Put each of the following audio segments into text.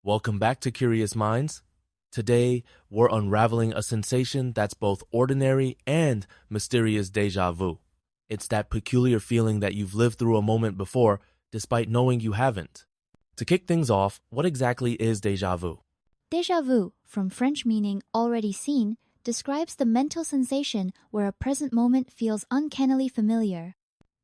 Welcome back to Curious Minds. Today, we're unraveling a sensation that's both ordinary and mysterious déjà vu. It's that peculiar feeling that you've lived through a moment before, despite knowing you haven't. To kick things off, what exactly is déjà vu? Déjà vu, from French meaning already seen, describes the mental sensation where a present moment feels uncannily familiar.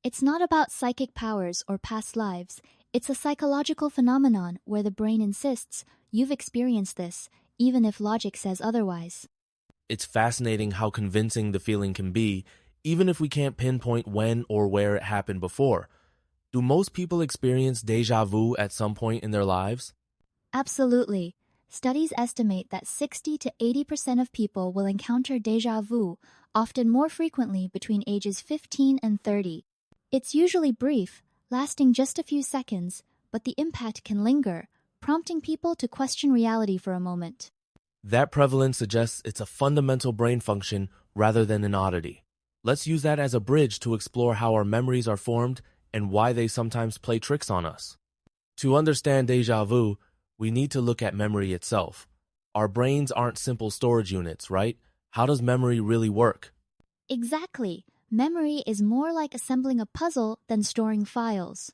It's not about psychic powers or past lives. It's a psychological phenomenon where the brain insists, you've experienced this, even if logic says otherwise. It's fascinating how convincing the feeling can be, even if we can't pinpoint when or where it happened before. Do most people experience déjà vu at some point in their lives? Absolutely. Studies estimate that 60 to 80% of people will encounter déjà vu, often more frequently between ages 15 and 30. It's usually brief, lasting just a few seconds, but the impact can linger, prompting people to question reality for a moment. That prevalence suggests it's a fundamental brain function rather than an oddity. Let's use that as a bridge to explore how our memories are formed and why they sometimes play tricks on us. To understand déjà vu, we need to look at memory itself. Our brains aren't simple storage units, right? How does memory really work? Exactly. Memory is more like assembling a puzzle than storing files.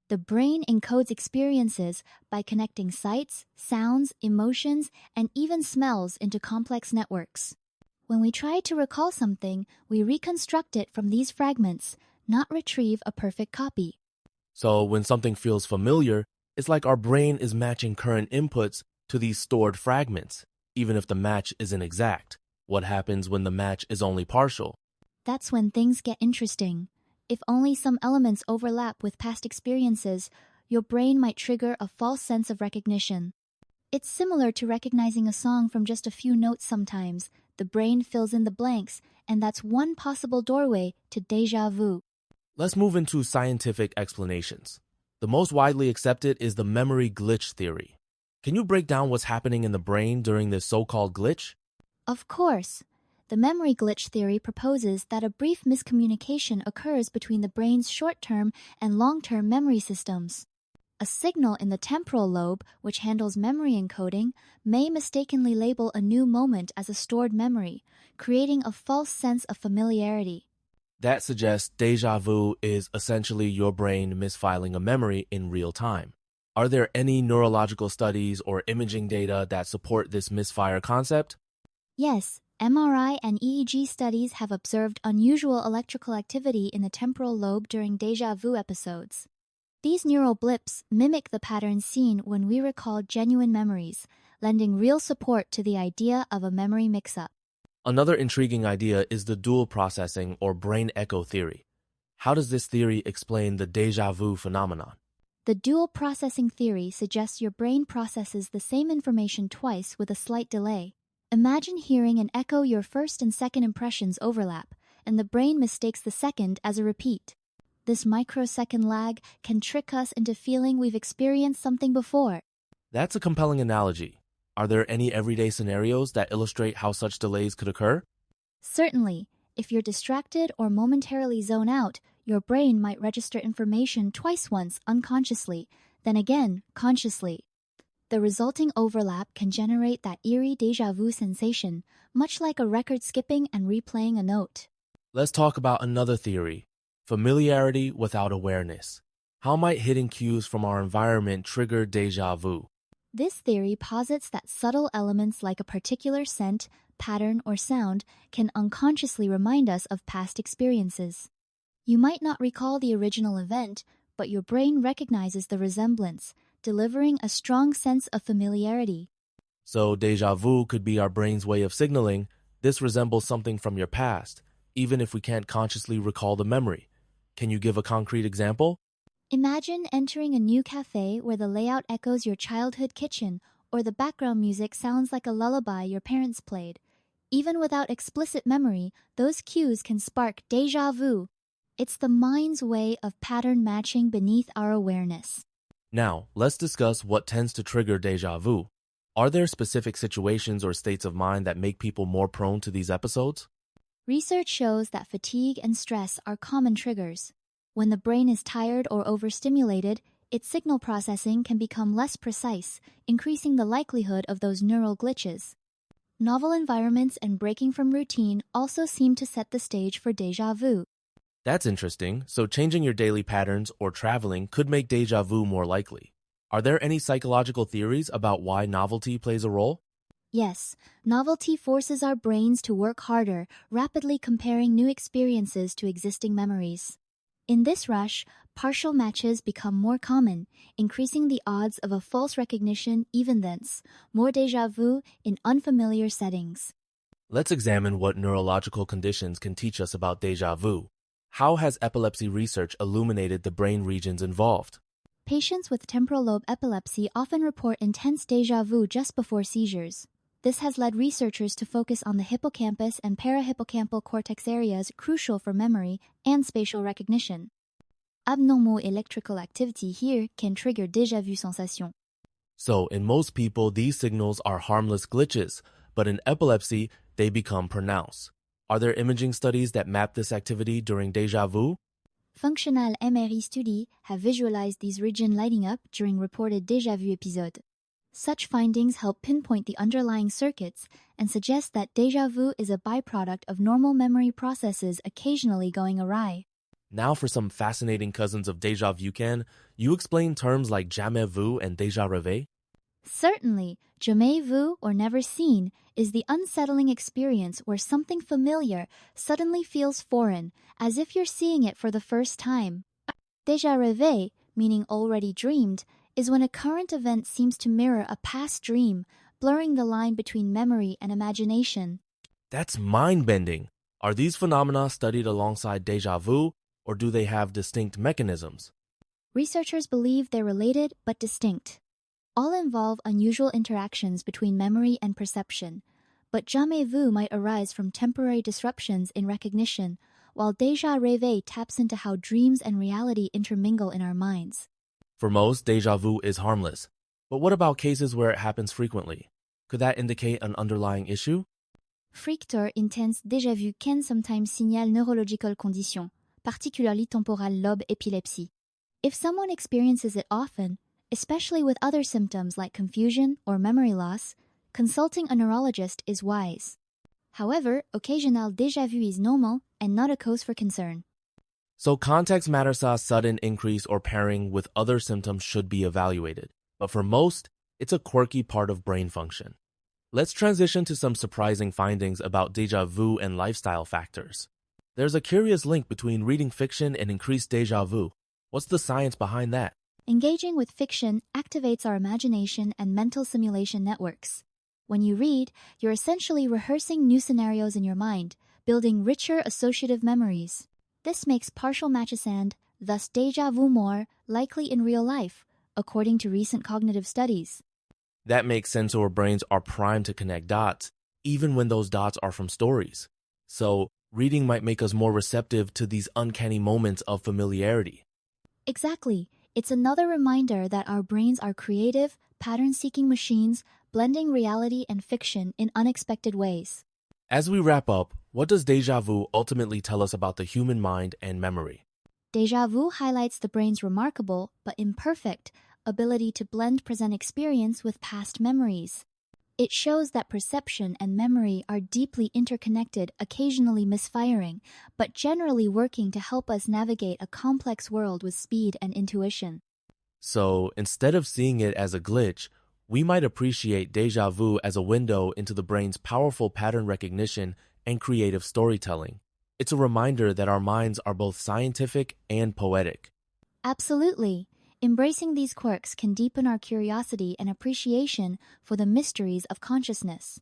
The brain encodes experiences by connecting sights, sounds, emotions, and even smells into complex networks. When we try to recall something, we reconstruct it from these fragments, not retrieve a perfect copy. So when something feels familiar, it's like our brain is matching current inputs to these stored fragments, even if the match isn't exact. What happens when the match is only partial? That's when things get interesting. If only some elements overlap with past experiences, your brain might trigger a false sense of recognition. It's similar to recognizing a song from just a few notes sometimes. The brain fills in the blanks, and that's one possible doorway to déjà vu. Let's move into scientific explanations. The most widely accepted is the memory glitch theory. Can you break down what's happening in the brain during this so-called glitch? Of course. The memory glitch theory proposes that a brief miscommunication occurs between the brain's short-term and long-term memory systems. A signal in the temporal lobe, which handles memory encoding, may mistakenly label a new moment as a stored memory, creating a false sense of familiarity. That suggests déjà vu is essentially your brain misfiling a memory in real time. Are there any neurological studies or imaging data that support this misfire concept? Yes, MRI and EEG studies have observed unusual electrical activity in the temporal lobe during déjà vu episodes. These neural blips mimic the patterns seen when we recall genuine memories, lending real support to the idea of a memory mix-up. Another intriguing idea is the dual processing or brain echo theory. How does this theory explain the déjà vu phenomenon? The dual processing theory suggests your brain processes the same information twice with a slight delay. Imagine hearing an echo your first and second impressions overlap, and the brain mistakes the second as a repeat. This microsecond lag can trick us into feeling we've experienced something before. That's a compelling analogy. Are there any everyday scenarios that illustrate how such delays could occur? Certainly, if you're distracted or momentarily zone out, your brain might register information twice once unconsciously, then again consciously. The resulting overlap can generate that eerie déjà vu sensation, much like a record skipping and replaying a note. Let's talk about another theory, familiarity without awareness. How might hidden cues from our environment trigger déjà vu? This theory posits that subtle elements like a particular scent, pattern, or sound can unconsciously remind us of past experiences. You might not recall the original event, but your brain recognizes the resemblance, delivering a strong sense of familiarity. So déjà vu could be our brain's way of signaling, this resembles something from your past, even if we can't consciously recall the memory. Can you give a concrete example? Imagine entering a new cafe where the layout echoes your childhood kitchen, or the background music sounds like a lullaby your parents played. Even without explicit memory, those cues can spark déjà vu. It's the mind's way of pattern matching beneath our awareness. Now, let's discuss what tends to trigger déjà vu. Are there specific situations or states of mind that make people more prone to these episodes? Research shows that fatigue and stress are common triggers. When the brain is tired or overstimulated, its signal processing can become less precise, increasing the likelihood of those neural glitches. Novel environments and breaking from routine also seem to set the stage for déjà vu. That's interesting. So changing your daily patterns or traveling could make déjà vu more likely. Are there any psychological theories about why novelty plays a role? Yes, novelty forces our brains to work harder, rapidly comparing new experiences to existing memories. In this rush, partial matches become more common, increasing the odds of a false recognition even thence, more déjà vu in unfamiliar settings. Let's examine what neurological conditions can teach us about déjà vu. How has epilepsy research illuminated the brain regions involved? Patients with temporal lobe epilepsy often report intense déjà vu just before seizures. This has led researchers to focus on the hippocampus and parahippocampal cortex areas crucial for memory and spatial recognition. Abnormal electrical activity here can trigger déjà vu sensation. So, in most people, these signals are harmless glitches, but in epilepsy, they become pronounced. Are there imaging studies that map this activity during déjà vu? Functional MRI studies have visualized these regions lighting up during reported déjà vu episodes. Such findings help pinpoint the underlying circuits and suggest that déjà vu is a byproduct of normal memory processes occasionally going awry. Now for some fascinating cousins of déjà vu, can you explain terms like jamais vu and déjà rêvé? Certainly, jamais vu or never seen is the unsettling experience where something familiar suddenly feels foreign, as if you're seeing it for the first time. Déjà rêvé, meaning already dreamed, is when a current event seems to mirror a past dream, blurring the line between memory and imagination. That's mind-bending. Are these phenomena studied alongside déjà vu, or do they have distinct mechanisms? Researchers believe they're related but distinct. All involve unusual interactions between memory and perception, but jamais vu might arise from temporary disruptions in recognition, while déjà rêvé taps into how dreams and reality intermingle in our minds. For most, déjà vu is harmless. But what about cases where it happens frequently? Could that indicate an underlying issue? Fréquentes intense déjà vu can sometimes signal neurological conditions, particularly temporal lobe epilepsy. If someone experiences it often, especially with other symptoms like confusion or memory loss, consulting a neurologist is wise. However, occasional déjà vu is normal and not a cause for concern. So context matters. Sudden increase or pairing with other symptoms should be evaluated. But for most, it's a quirky part of brain function. Let's transition to some surprising findings about déjà vu and lifestyle factors. There's a curious link between reading fiction and increased déjà vu. What's the science behind that? Engaging with fiction activates our imagination and mental simulation networks. When you read, you're essentially rehearsing new scenarios in your mind, building richer associative memories. This makes partial matches and, thus déjà vu, more likely in real life, according to recent cognitive studies. That makes sense. Our brains are primed to connect dots, even when those dots are from stories. So, reading might make us more receptive to these uncanny moments of familiarity. Exactly. It's another reminder that our brains are creative, pattern-seeking machines, blending reality and fiction in unexpected ways. As we wrap up, what does déjà vu ultimately tell us about the human mind and memory? Déjà vu highlights the brain's remarkable, but imperfect, ability to blend present experience with past memories. It shows that perception and memory are deeply interconnected, occasionally misfiring, but generally working to help us navigate a complex world with speed and intuition. So, instead of seeing it as a glitch, we might appreciate déjà vu as a window into the brain's powerful pattern recognition and creative storytelling. It's a reminder that our minds are both scientific and poetic. Absolutely. Embracing these quirks can deepen our curiosity and appreciation for the mysteries of consciousness.